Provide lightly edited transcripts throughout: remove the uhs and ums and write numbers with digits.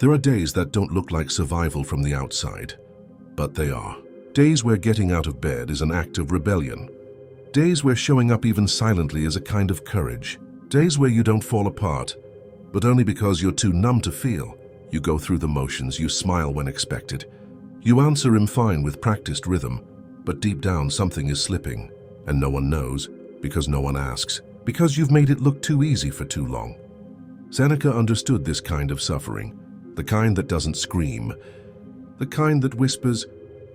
There are days that don't look like survival from the outside, but they are. Days where getting out of bed is an act of rebellion. Days where showing up even silently is a kind of courage. Days where you don't fall apart, but only because you're too numb to feel. You go through the motions, you smile when expected. You answer "I'm fine" with practiced rhythm, but deep down something is slipping, and no one knows, because no one asks, because you've made it look too easy for too long. Seneca understood this kind of suffering, the kind that doesn't scream, the kind that whispers,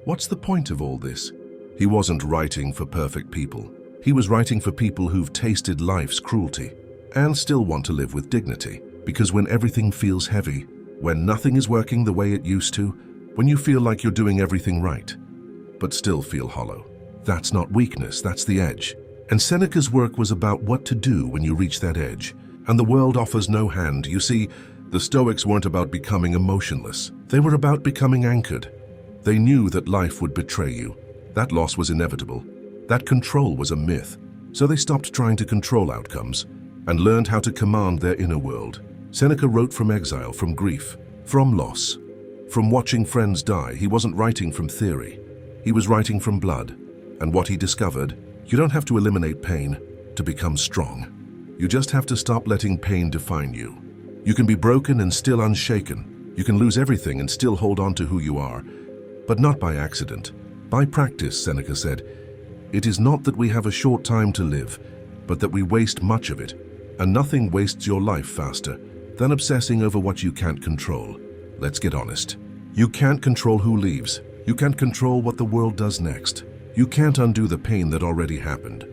"What's the point of all this?" He wasn't writing for perfect people. He was writing for people who've tasted life's cruelty and still want to live with dignity. Because when everything feels heavy, when nothing is working the way it used to, when you feel like you're doing everything right, but still feel hollow, that's not weakness, that's the edge. And Seneca's work was about what to do when you reach that edge, and the world offers no hand. You see, the Stoics weren't about becoming emotionless. They were about becoming anchored. They knew that life would betray you. That loss was inevitable. That control was a myth. So they stopped trying to control outcomes and learned how to command their inner world. Seneca wrote from exile, from grief, from loss, from watching friends die. He wasn't writing from theory. He was writing from blood. And what he discovered, you don't have to eliminate pain to become strong. You just have to stop letting pain define you. You can be broken and still unshaken. You can lose everything and still hold on to who you are, but not by accident. By practice, Seneca said. It is not that we have a short time to live, but that we waste much of it, and nothing wastes your life faster than obsessing over what you can't control. Let's get honest. You can't control who leaves. You can't control what the world does next. You can't undo the pain that already happened.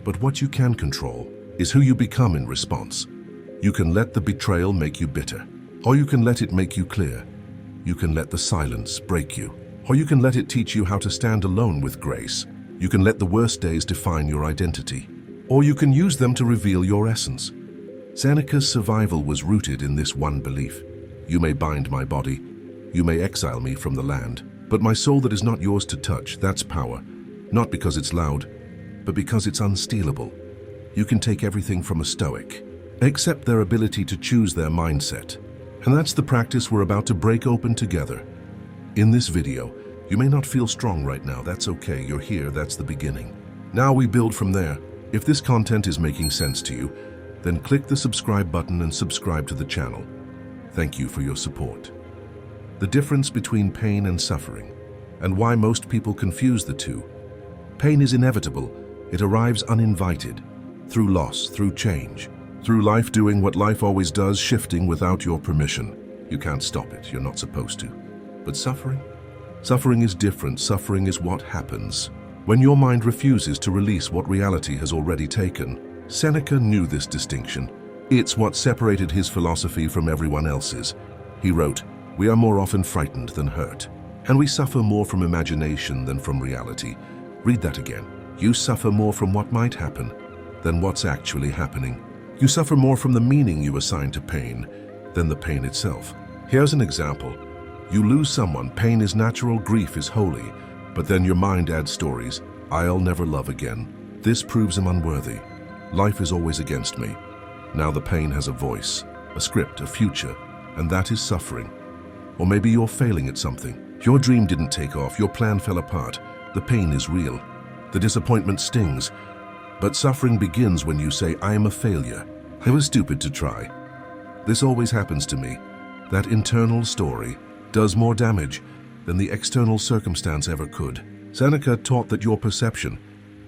But what you can control is who you become in response. You can let the betrayal make you bitter, or you can let it make you clear. You can let the silence break you, or you can let it teach you how to stand alone with grace. You can let the worst days define your identity, or you can use them to reveal your essence. Seneca's survival was rooted in this one belief. You may bind my body, you may exile me from the land, but my soul that is not yours to touch, that's power. Not because it's loud, but because it's unstealable. You can take everything from a Stoic, except their ability to choose their mindset. And that's the practice we're about to break open together. In this video, you may not feel strong right now. That's okay. You're here. That's the beginning. Now we build from there. If this content is making sense to you, then click the subscribe button and subscribe to the channel. Thank you for your support. The difference between pain and suffering, and why most people confuse the two. Pain is inevitable. It arrives uninvited, through loss, through change, through life doing what life always does, shifting without your permission. You can't stop it. You're not supposed to. But suffering? Suffering is different. Suffering is what happens when your mind refuses to release what reality has already taken. Seneca knew this distinction. It's what separated his philosophy from everyone else's. He wrote, "We are more often frightened than hurt, and we suffer more from imagination than from reality." Read that again. You suffer more from what might happen than what's actually happening. You suffer more from the meaning you assign to pain than the pain itself. Here's an example. You lose someone, pain is natural, grief is holy, but then your mind adds stories. I'll never love again. This proves I'm unworthy. Life is always against me. Now the pain has a voice, a script, a future, and that is suffering. Or maybe you're failing at something. Your dream didn't take off, your plan fell apart. The pain is real. The disappointment stings. But suffering begins when you say, I am a failure. I was stupid to try. This always happens to me. That internal story does more damage than the external circumstance ever could. Seneca taught that your perception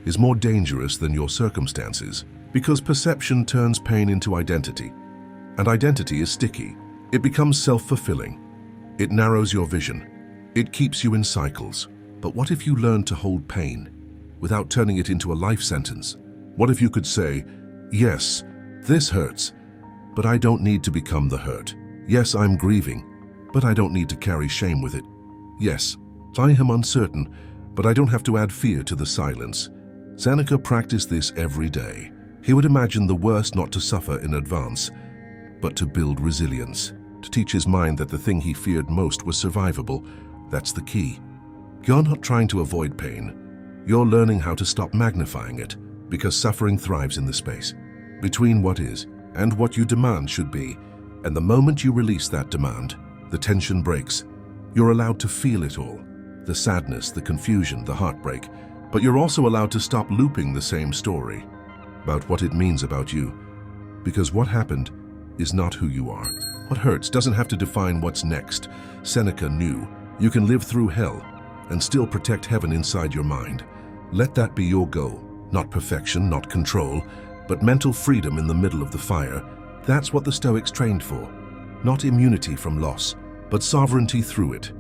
is more dangerous than your circumstances, because perception turns pain into identity, and identity is sticky. It becomes self-fulfilling. It narrows your vision. It keeps you in cycles. But what if you learn to hold pain without turning it into a life sentence? What if you could say, yes, this hurts, but I don't need to become the hurt. Yes, I'm grieving, but I don't need to carry shame with it. Yes, I am uncertain, but I don't have to add fear to the silence. Seneca practiced this every day. He would imagine the worst not to suffer in advance, but to build resilience, to teach his mind that the thing he feared most was survivable. That's the key. You're not trying to avoid pain. You're learning how to stop magnifying it, because suffering thrives in the space between what is and what you demand should be. And the moment you release that demand, The tension breaks. You're allowed to feel it all. The sadness, the confusion, the heartbreak. But you're also allowed to stop looping the same story about what it means about you. Because what happened is not who you are. What hurts doesn't have to define what's next. Seneca knew you can live through hell and still protect heaven inside your mind. Let that be your goal. Not perfection, not control, but mental freedom in the middle of the fire. That's what the Stoics trained for. Not immunity from loss, but sovereignty through it.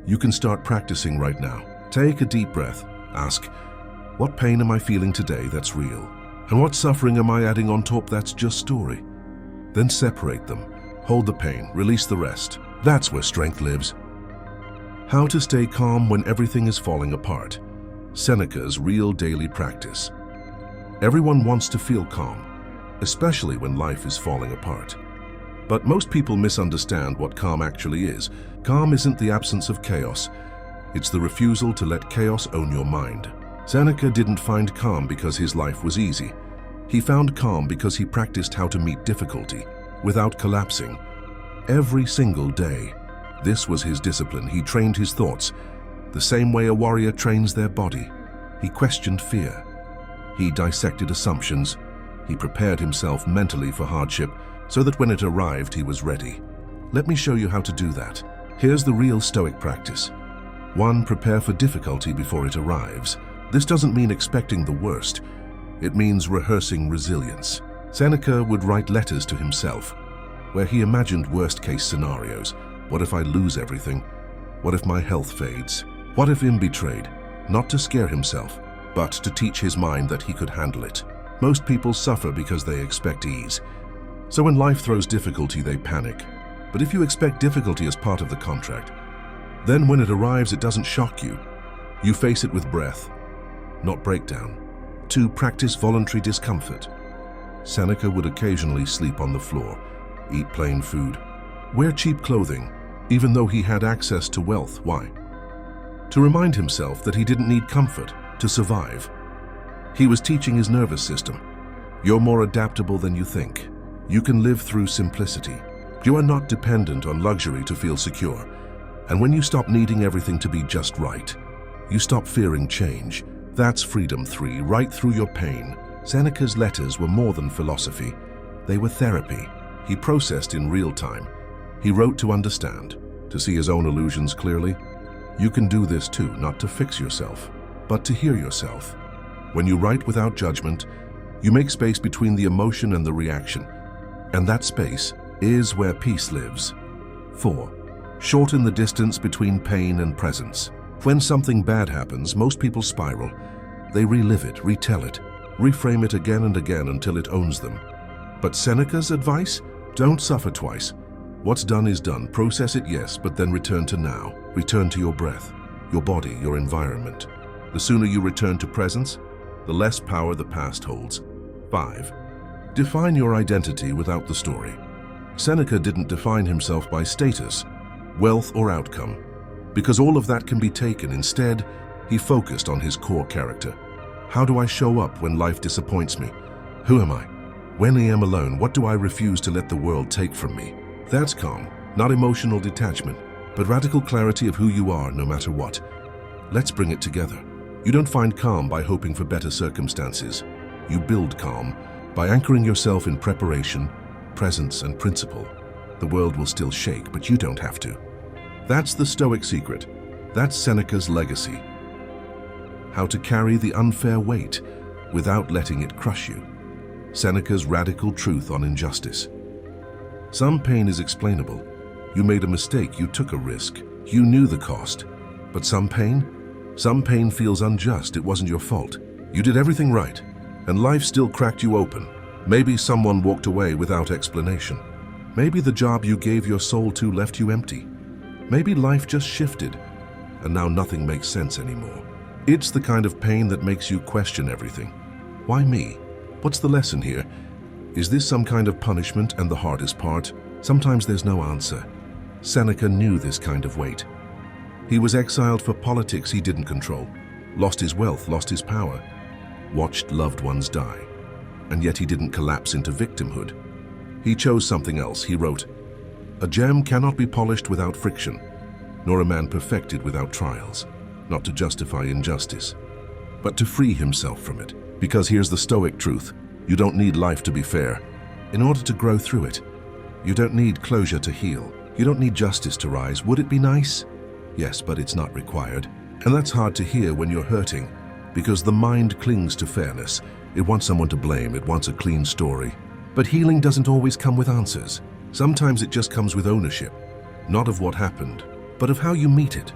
You can start practicing right now. Take a deep breath. Ask, what pain am I feeling today that's real? And what suffering am I adding on top that's just story? Then separate them. Hold the pain, release the rest. That's where strength lives. How to stay calm when everything is falling apart. Seneca's real daily practice. Everyone wants to feel calm, especially when life is falling apart. But most people misunderstand what calm actually is. Calm isn't the absence of chaos. It's the refusal to let chaos own your mind. Seneca didn't find calm because his life was easy. He found calm because he practiced how to meet difficulty without collapsing. Every single day. This was his discipline. He trained his thoughts the same way a warrior trains their body. He questioned fear. He dissected assumptions. He prepared himself mentally for hardship so that when it arrived, he was ready. Let me show you how to do that. Here's the real Stoic practice. 1. Prepare for difficulty before it arrives. This doesn't mean expecting the worst. It means rehearsing resilience. Seneca would write letters to himself, where he imagined worst-case scenarios. What if I lose everything? What if my health fades? What if I'm betrayed? Not to scare himself, but to teach his mind that he could handle it. Most people suffer because they expect ease. So when life throws difficulty, they panic. But if you expect difficulty as part of the contract, then when it arrives, it doesn't shock you. You face it with breath, not breakdown. 2. Practice voluntary discomfort. Seneca would occasionally sleep on the floor, eat plain food, wear cheap clothing, even though he had access to wealth. Why? To remind himself that he didn't need comfort to survive. He was teaching his nervous system. You're more adaptable than you think. You can live through simplicity. You are not dependent on luxury to feel secure. And when you stop needing everything to be just right, you stop fearing change. That's freedom. 3. Write through your pain. Seneca's letters were more than philosophy. They were therapy. He processed in real time. He wrote to understand, to see his own illusions clearly. You can do this too, not to fix yourself, but to hear yourself. When you write without judgment, you make space between the emotion and the reaction. And that space is where peace lives. 4. Shorten the distance between pain and presence. When something bad happens, most people spiral. They relive it, retell it, reframe it again and again until it owns them. But Seneca's advice? Don't suffer twice. What's done is done. Process it, yes, but then return to now. Return to your breath, your body, your environment. The sooner you return to presence, the less power the past holds. 5. Define your identity without the story. Seneca didn't define himself by status, wealth, or outcome, because all of that can be taken. Instead, he focused on his core character. How do I show up when life disappoints me? Who am I? When I am alone, what do I refuse to let the world take from me? That's calm, not emotional detachment, but radical clarity of who you are no matter what. Let's bring it together. You don't find calm by hoping for better circumstances. You build calm by anchoring yourself in preparation, presence, and principle. The world will still shake, but you don't have to. That's the Stoic secret. That's Seneca's legacy. How to carry the unfair weight without letting it crush you. Seneca's radical truth on injustice. Some pain is explainable. You made a mistake, you took a risk, you knew the cost. But some pain feels unjust. It wasn't your fault. You did everything right, and life still cracked you open. Maybe someone walked away without explanation. Maybe the job you gave your soul to left you empty. Maybe life just shifted, and now nothing makes sense anymore. It's the kind of pain that makes you question everything. Why me? What's the lesson here? Is this some kind of punishment? And the hardest part, sometimes there's no answer. Seneca knew this kind of weight. He was exiled for politics he didn't control, lost his wealth, lost his power, watched loved ones die, and yet he didn't collapse into victimhood. He chose something else. He wrote, A gem cannot be polished without friction, nor a man perfected without trials, not to justify injustice, but to free himself from it. Because here's the Stoic truth: you don't need life to be fair in order to grow through it. You don't need closure to heal. You don't need justice to rise. Would it be nice? Yes, but it's not required. And that's hard to hear when you're hurting, because the mind clings to fairness. It wants someone to blame. It wants a clean story. But healing doesn't always come with answers. Sometimes it just comes with ownership, not of what happened, but of how you meet it.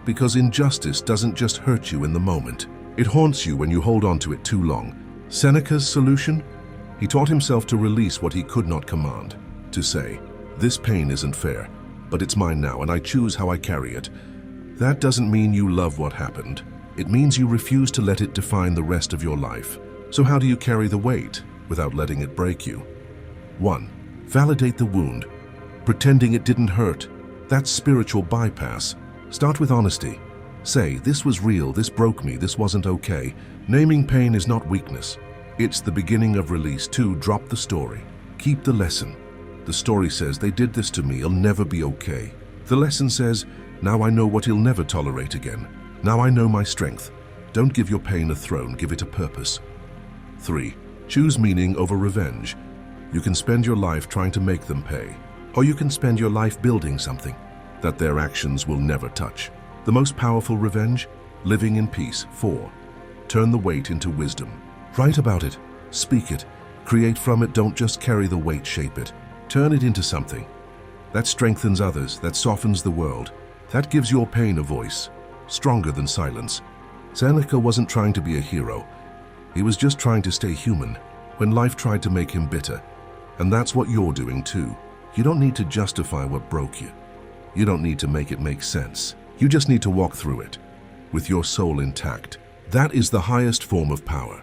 Because injustice doesn't just hurt you in the moment. It haunts you when you hold on to it too long. Seneca's solution? He taught himself to release what he could not command, to say, "This pain isn't fair, but it's mine now, and I choose how I carry it." That doesn't mean you love what happened. It means you refuse to let it define the rest of your life. So how do you carry the weight without letting it break you? 1. Validate the wound. Pretending it didn't hurt. That's spiritual bypass. Start with honesty. Say, "This was real, this broke me, this wasn't okay." Naming pain is not weakness. It's the beginning of release. 2. Drop the story. Keep the lesson. The story says, "They did this to me, I'll never be okay." The lesson says, "Now I know what he'll never tolerate again. Now I know my strength." Don't give your pain a throne, give it a purpose. 3. Choose meaning over revenge. You can spend your life trying to make them pay, or you can spend your life building something that their actions will never touch. The most powerful revenge? Living in peace. 4. Turn the weight into wisdom. Write about it, speak it, create from it. Don't just carry the weight, shape it. Turn it into something that strengthens others, that softens the world, that gives your pain a voice, stronger than silence. Seneca wasn't trying to be a hero. He was just trying to stay human when life tried to make him bitter. And that's what you're doing too. You don't need to justify what broke you. You don't need to make it make sense. You just need to walk through it with your soul intact. That is the highest form of power.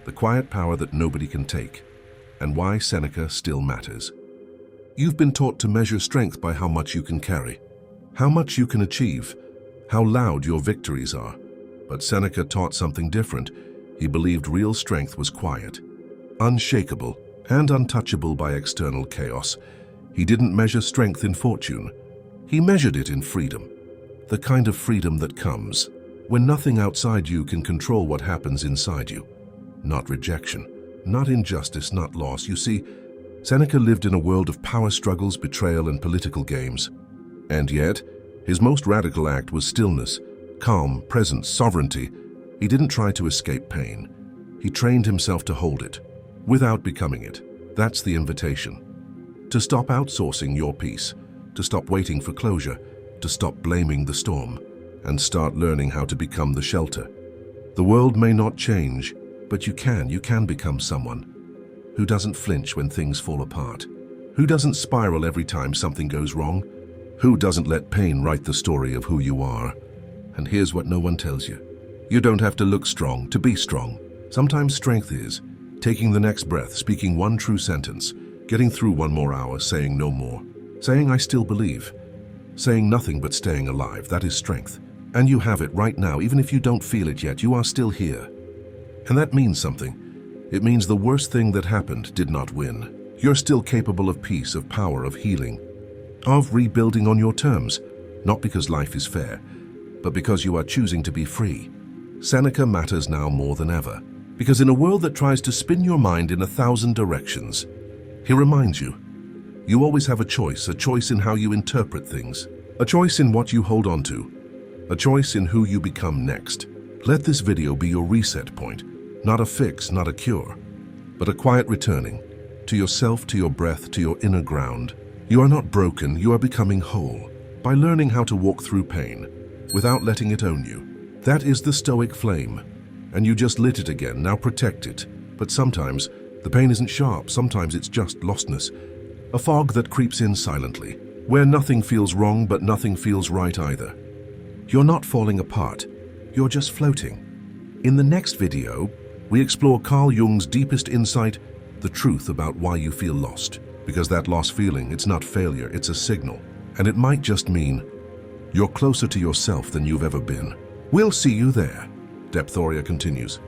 The quiet power that nobody can take. And why Seneca still matters. You've been taught to measure strength by how much you can carry, how much you can achieve, how loud your victories are. But Seneca taught something different. He believed real strength was quiet, unshakable, and untouchable by external chaos. He didn't measure strength in fortune. He measured it in freedom, the kind of freedom that comes when nothing outside you can control what happens inside you. Not rejection, not injustice, not loss. You see, Seneca lived in a world of power struggles, betrayal, and political games. And yet, his most radical act was stillness, calm, presence, sovereignty. He didn't try to escape pain. He trained himself to hold it, without becoming it. That's the invitation. To stop outsourcing your peace, to stop waiting for closure, to stop blaming the storm, and start learning how to become the shelter. The world may not change, but you can become someone who doesn't flinch when things fall apart, who doesn't spiral every time something goes wrong, who doesn't let pain write the story of who you are. And here's what no one tells you. You don't have to look strong to be strong. Sometimes strength is taking the next breath, speaking one true sentence, getting through one more hour, saying no more, saying "I still believe," saying nothing but staying alive. That is strength. And you have it right now. Even if you don't feel it yet, you are still here. And that means something. It means the worst thing that happened did not win. You're still capable of peace, of power, of healing, of rebuilding on your terms, not because life is fair, but because you are choosing to be free. Seneca matters now more than ever, because in a world that tries to spin your mind in 1,000 directions, he reminds you, you always have a choice in how you interpret things, a choice in what you hold on to, a choice in who you become next. Let this video be your reset point, not a fix, not a cure, but a quiet returning to yourself, to your breath, to your inner ground. You are not broken, you are becoming whole by learning how to walk through pain without letting it own you. That is the Stoic flame, and you just lit it again. Now protect it. But sometimes the pain isn't sharp, sometimes it's just lostness, a fog that creeps in silently, where nothing feels wrong but nothing feels right either. You're not falling apart, you're just floating. In the next video, we explore Carl Jung's deepest insight, the truth about why you feel lost. Because that lost feeling, it's not failure, it's a signal. And it might just mean you're closer to yourself than you've ever been. We'll see you there. Depthoria continues.